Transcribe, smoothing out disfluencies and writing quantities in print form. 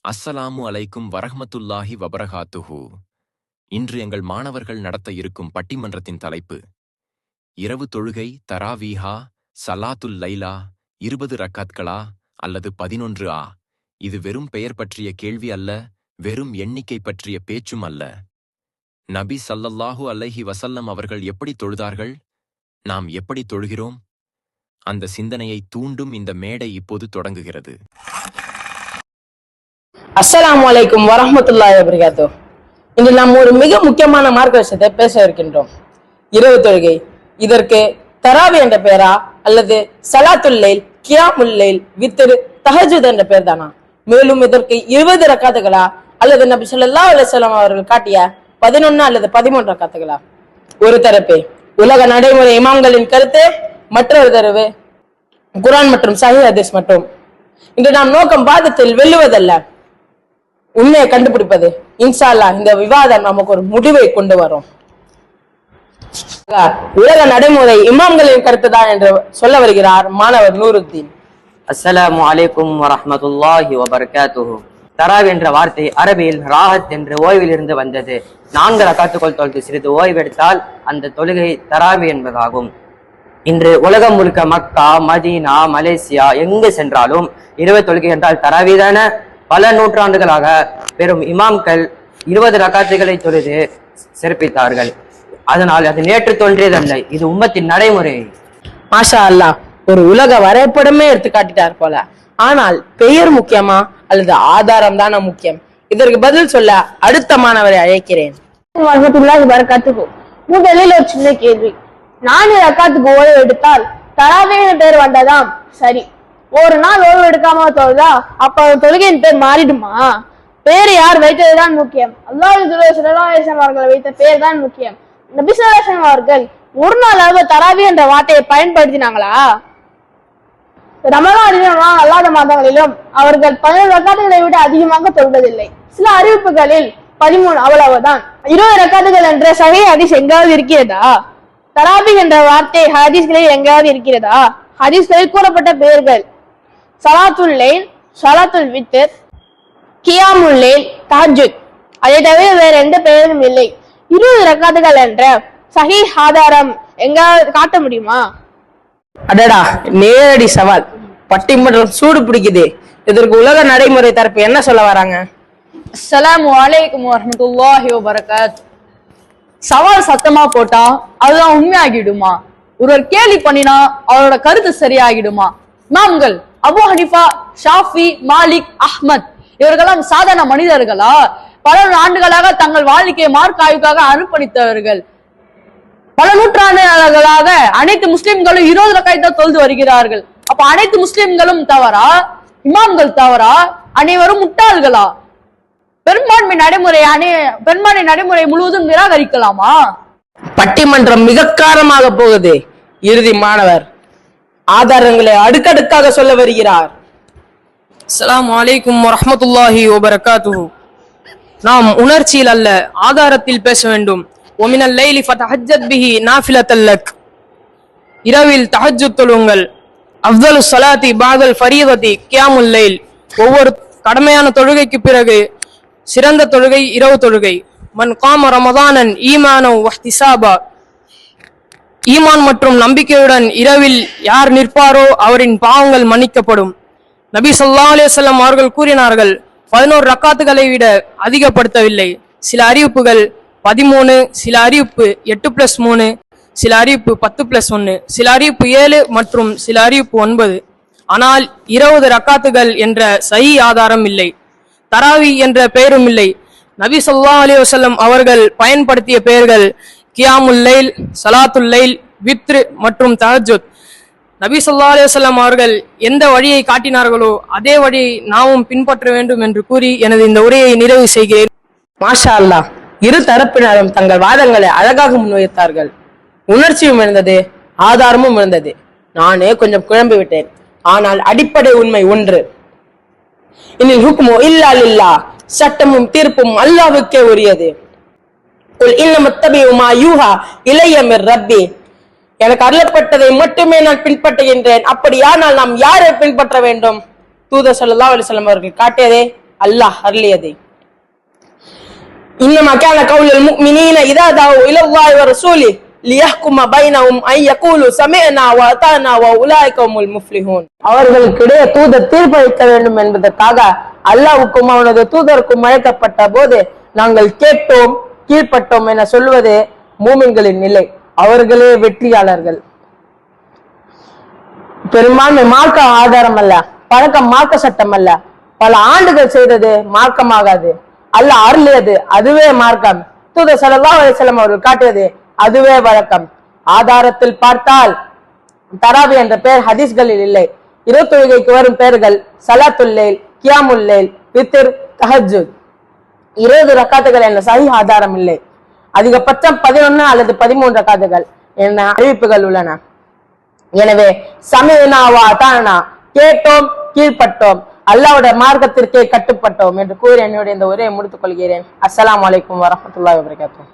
அஸ்ஸலாமு அலைக்கும் வரஹ்மத்துல்லாஹி வபரகாத்துஹு. இன்று எங்கள் மாணவர்கள் நடத்த இருக்கும் பட்டிமன்றத்தின் தலைப்பு இரவு தொழுகை தராவீஹா சலாத்துல் லைலா 20 ரக்காத்களா அல்லது 11 இது வெறும் பெயர் பற்றிய கேள்வி அல்ல, வெறும் எண்ணிக்கை பற்றிய பேச்சும் அல்ல. நபி ஸல்லல்லாஹு அலைஹி வஸல்லம் அவர்கள் எப்படி தொழுதார்கள்? நாம் எப்படி தொழுகிறோம்? அந்த சிந்தனையை தூண்டும் இந்த மேடை இப்போது தொடங்குகிறது. அஸ்ஸலாமு அலைக்கும் வரஹ்மத்துல்லாஹி வபரகாத்துஹு. இன்று நாம் ஒரு மிக முக்கியமான மார்க்க விஷயத்தை பேச இருக்கின்றோம். இரவு தொழுகை. இதற்கு தராவி என்ற பெயரா அல்லது சலாத்துல் லைல், கியாமுல் லைல், வித்ர், தஹஜ்ஜுத் என்ற பெயர் தானா? மேலும் இதற்கு 20 ரக்காத்துகளா அல்லது நபி ஸல்லல்லாஹு அலைஹி வஸல்லம் அவர்கள் காட்டிய 11 அல்லது 13 ரக்காத்துகளா? ஒரு தரப்பு உலக நடைமுறை இமாம்களின் கருத்து, மற்றொரு தரவு குர்ஆன் மற்றும் சஹீஹ் ஹதீஸ் மட்டும். இன்று நாம் நோக்கம் வாதத்தில் வெல்லுவதல்ல, உண்மையை கண்டுபிடிப்பது. இன்ஷா அல்லாஹ் இந்த விவாதம் நமக்கு ஒரு முடிவை கொண்டு வரும். உலக நடைமுறை இமாம்களின் கருத்து தான் என்று சொல்ல வருகிறார் மாணவர் நூருத்தீன். அஸ்ஸலாமு அலைக்கும் வரஹ்மத்துல்லாஹி வபரகாத்துஹு. தராவி என்ற வார்த்தை அரபியில் ராஹத் என்ற ஓய்வில் இருந்து வந்தது. 4 ரக்காத்துக்கள் தொழுது சிறிது ஓய்வெடுத்தால் அந்த தொழுகை தராவி என்பதாகும். இன்று உலகம் முழுக்க மக்கா, மதீனா, மலேசியா எங்கு சென்றாலும் இரவு தொழுகை என்றால் தராவி தான. பல நூற்றாண்டுகளாக பெரும் இமாம்கள் 20 ரக்காத்துகளை தொழுது சிறப்பித்தார்கள். அதனால் அது நேற்று தோன்றியதல்ல, இது உம்மத்தின் நடைமுறை. மாஷா அல்லாஹ், ஒரு உலக வரைபடமே எடுத்து காட்டிட்டார் போல. ஆனால் பெயர் முக்கியமா அல்லது ஆதாரம் தானே முக்கியம்? இதற்கு பதில் சொல்ல அடுத்த மாணவரை அழைக்கிறேன். முதலில் ஒரு சின்ன கேள்வி. 4 ரக்காத்துக்கு ஓய்வு எடுத்தால் தராவின்னு பேர் வந்ததாம், சரி. ஒரு நாள் ஓய்வு எடுக்காம தொழுதா அப்ப தொழுகையின் பேர் மாறிடுமா? பேர் யார் வைத்ததுதான் முக்கியம். அல்லாஹ் ஸல்லல்லாஹு அலைஹி வஸல்லம் அவர்கள் வைத்த பேர் தான் முக்கியம். நபி ஸல்லல்லாஹு அலைஹி வஸல்லம் அவர்கள் ஒரு நாளாவது தராவி என்ற வார்த்தையை பயன்படுத்தினாங்களா? ரமலானிலும் அல்லாத மாதங்களிலும் அவர்கள் 17 ரக்காத்துகளை விட அதிகமாக தொழுவதில்லை. சில அறிவிப்புகளில் 13 அவ்வளவுதான். 20 ரக்காத்துகள் என்ற சஹீஹ் ஹதீஸ் எங்காவது இருக்கிறதா? தராவி என்ற வார்த்தை ஹதீஸ்களில் எங்காவது இருக்கிறதா? ஹதீஸ்களில் கூறப்பட்ட பெயர்கள் சலாத்துல் லைல், சலாத்துல் வித்ர், கியாமுல் லைல், தஹஜ்ஜுத். அதை தவிர வேற எந்த பெயரும் இல்லை. 20 ரக்காத்துகள் என்ற சஹீஹ் ஆதாரம் எங்காவது காட்ட முடியுமா? அடடா, நேரடி சவால். பட்டிமன்றம் சூடு பிடிக்குது. இதற்கு உலக நடைமுறை தரப்பு என்ன சொல்ல வராங்க? அஸ்ஸலாமு அலைக்கும் வரஹ்மத்துல்லாஹி வபரகாத்துஹு. சவால் சத்தமா போட்டா அதுதான் உண்மையாகிடுமா? ஒருவர் கேலி பண்ணினா அவரோட கருத்து சரியாகிடுமா? இமாம்கள் அபு ஹனீஃபா, ஷாஃபி, மாலிக், அஹ்மத் இவர்களெல்லாம் சாதாரண மனிதர்களா? பல ஆண்டுகளாக தங்கள் வாழ்க்கையை மார்க்க ஆய்வுக்காக அர்ப்பணித்தவர்கள். பல நூற்றாண்டுகளாக அனைத்து முஸ்லிம்களும் 20 ரக்காத்தை தொழுது வருகிறார்கள். அப்ப அனைத்து முஸ்லிம்களும் தவறா? இமாம்கள் தவறா? அனைவரும் முட்டாள்களா? பெரும்பான்மை நடைமுறை முழுவதும் நிராகரிக்கலாமா? பட்டிமன்றம் மிக காரமாக போகுது. இறுதி மாணவர் ஆதாரங்களை அடுக்கடுக்காக சொல்ல வருகிறார். அஸ்ஸலாமு அலைக்கும் வரஹ்மத்துல்லாஹி வபரகாத்துஹு. நாம் உணர்ச்சியில் அல்ல, ஆதாரத்தில் பேச வேண்டும். ஒமினல் லைலி ஃபதஹஜ்ஜத் பிஹி நாஃபிலத்தல் லக். இரவில் தஹஜ்ஜுத் தொழுங்கள். அஃதலு ஸலாத்தி பஅதல் ஃபரீதத்தி கியாமுல் லைல். ஒவ்வொரு கடமையான தொழுகைக்கு பிறகு சிறந்த தொழுகை இரவு தொழுகை. மன் காம ரமதானன் ஈமானன் வஹ்திசாபா. ஈமான் மற்றும் நம்பிக்கையுடன் இரவில் யார் நிற்பாரோ அவரின் பாவங்கள் மன்னிக்கப்படும். நபி ஸல்லல்லாஹு அலைஹி வஸல்லம் அவர்கள் கூறினார்கள், 11 ரக்காத்துகளை விட அதிகப்படுத்தவில்லை. சில அறிவிப்புகள் 13, சில அறிவிப்பு 8+3, சில அறிவிப்பு 10+1, சில அறிவிப்பு 7 மற்றும் சில அறிவிப்பு 9. ஆனால் 20 ரக்காத்துகள் என்ற சஹீஹ் ஆதாரம் இல்லை. தராவி என்ற பெயரும் இல்லை. நபி ஸல்லல்லாஹு அலைஹி வஸல்லம் அவர்கள் பயன்படுத்திய பெயர்கள் கியாமுல் லைல், சலாத்துல் லைல், வித்ர் மற்றும் தஹஜ்ஜுத். நபி ஸல்லல்லாஹு அலைஹி வஸல்லம் அவர்கள் எந்த வழியை காட்டினார்களோ அதே வழியை நாமும் பின்பற்ற வேண்டும் என்று கூறி எனது இந்த உரையை நிறைவு செய்கிறேன். மாஷா அல்லாஹ், இரு தரப்பினரும் தங்கள் வாதங்களை அழகாக முன்வைத்தார்கள். உணர்ச்சியும் இருந்தது, ஆதாரமும் இருந்தது. நானே கொஞ்சம் குழம்பி விட்டேன். ஆனால் அடிப்படை உண்மை ஒன்று. இனில் ஹுக்மு இல்லா லில்லாஹ். சட்டமும் தீர்ப்பும் அல்லாஹ்வுக்கே உரியது. குல் இன்னமா தபிஉ மா யூஹா இலைய மிர் ரப்பி. எனக்கு அருளப்பட்டதை மட்டுமே நான் பின்பற்றுகின்றேன். அப்படியானால் நாம் யாரை பின்பற்ற வேண்டும்? தூதர் ஸல்லல்லாஹு அலைஹி வஸல்லம் அவர்கள் காட்டியதே அல்லாஹ் அருளியதை. இன்னமா கான கவுலுல் முஃமினீன இதா தஅவு இலல்லாஹி வ ரசூலிஹி லியஹ்கும பைனஹும் ஐ யகூலு சமிஅனா வ அதானா வ உலாயிக ஹுமுல் முஃப்லிஹூன். அவர்களுக்கிடையே தூதர் தீர்ப்பளிக்க வேண்டும் என்பதற்காக அல்லாஹ்வுக்கும் அவனது தூதருக்கும் அழைக்கப்பட்ட போது நாங்கள் கேட்டோம் கீழ்ப்பட்டோம் என சொல்வது மூமின்களின் நிலை. அவர்களே வெற்றியாளர்கள். பெரும்பான்மை மார்க்க ஆதாரம் அல்ல, பழக்கம் மார்க்க சட்டம் அல்ல. பல ஆண்டுகள் செய்தது மார்க்கமாகாது. அல்லாஹ் அருளியது அதுவே மார்க்கம். தூதர் ஸல்லல்லாஹு அலைஹி வஸல்லம் அவர்கள் காட்டியது அதுவே வழக்கம். ஆதாரத்தில் பார்த்தால் தராவி என்ற பெயர் ஹதீஸ்களில் இல்லை. இரவு தொழுகைக்கு வரும் பெயர்கள் சலாத்துல் லைல், கியாமுல் லைல், வித்ர், தஹஜ்ஜுத். 20 ரக்காத்துகள் என்ற சஹீஹ் ஆதாரம் இல்லை. அதிகபட்சம் 11 அல்லது 13 ரக்காத்துகள் என அறிவிப்புகள் உள்ளன. எனவே சமிஅனா வ அதானா, கேட்டோம் கீழ்ப்பட்டோம், அல்லாஹ்வுடைய மார்க்கத்திற்கே கட்டுப்பட்டோம் என்று கூறி என்னுடைய இந்த உரையை முடித்துக் கொள்கிறேன். அஸ்ஸலாமு அலைக்கும் வரஹ்மத்துல்லாஹி வபரகாத்துஹு.